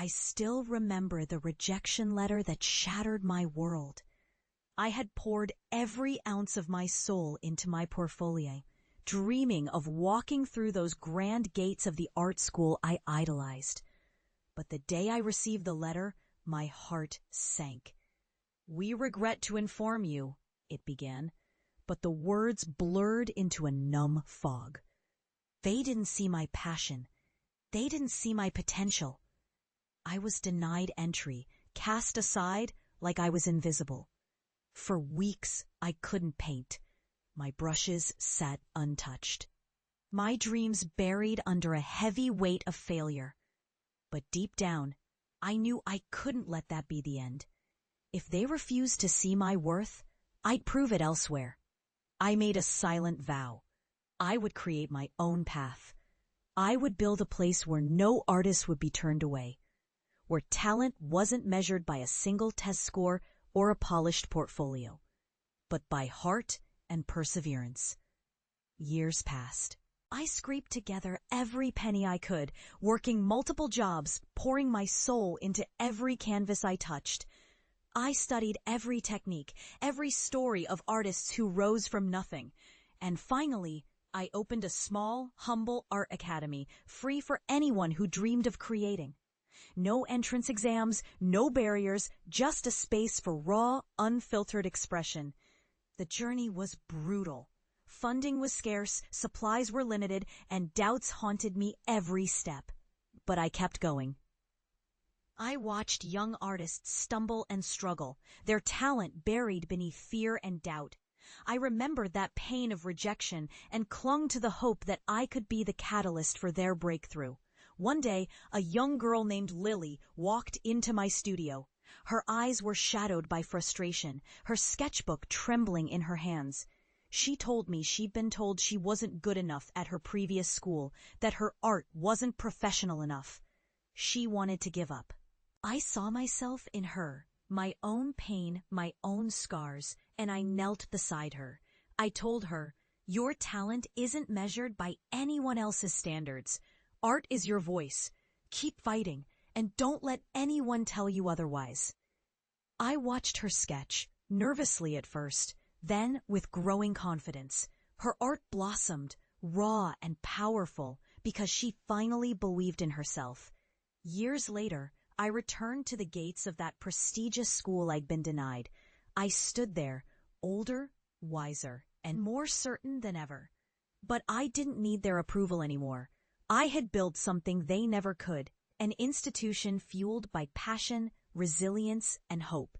I still remember the rejection letter that shattered my world. I had poured every ounce of my soul into my portfolio, dreaming of walking through those grand gates of the art school I idolized. But the day I received the letter, my heart sank. "We regret to inform you," it began, but the words blurred into a numb fog. They didn't see my passion. They didn't see my potential. I was denied entry, cast aside like I was invisible. For weeks, I couldn't paint. My brushes sat untouched. My dreams buried under a heavy weight of failure. But deep down, I knew I couldn't let that be the end. If they refused to see my worth, I'd prove it elsewhere. I made a silent vow. I would create my own path. I would build a place where no artist would be turned away, where talent wasn't measured by a single test score or a polished portfolio, but by heart and perseverance. Years passed. I scraped together every penny I could, working multiple jobs, pouring my soul into every canvas I touched. I studied every technique, every story of artists who rose from nothing. And finally, I opened a small, humble art academy, free for anyone who dreamed of creating. No entrance exams, no barriers, just a space for raw, unfiltered expression. The journey was brutal. Funding was scarce, supplies were limited, and doubts haunted me every step. But I kept going. I watched young artists stumble and struggle, their talent buried beneath fear and doubt. I remembered that pain of rejection and clung to the hope that I could be the catalyst for their breakthrough. One day, a young girl named Lily walked into my studio. Her eyes were shadowed by frustration, her sketchbook trembling in her hands. She told me she'd been told she wasn't good enough at her previous school, that her art wasn't professional enough. She wanted to give up. I saw myself in her, my own pain, my own scars, and I knelt beside her. I told her, "Your talent isn't measured by anyone else's standards. Art is your voice. Keep fighting, and don't let anyone tell you otherwise." I watched her sketch, nervously at first, then with growing confidence. Her art blossomed, raw and powerful, because she finally believed in herself. Years later, I returned to the gates of that prestigious school I'd been denied. I stood there, older, wiser, and more certain than ever. But I didn't need their approval anymore. I had built something they never could, an institution fueled by passion, resilience, and hope.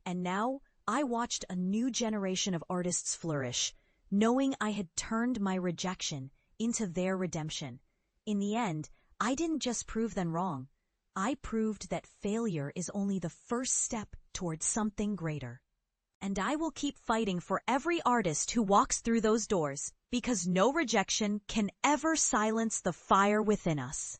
And now I watched a new generation of artists flourish, knowing I had turned my rejection into their redemption. In the end, I didn't just prove them wrong. I proved that failure is only the first step towards something greater. And I will keep fighting for every artist who walks through those doors, because no rejection can ever silence the fire within us.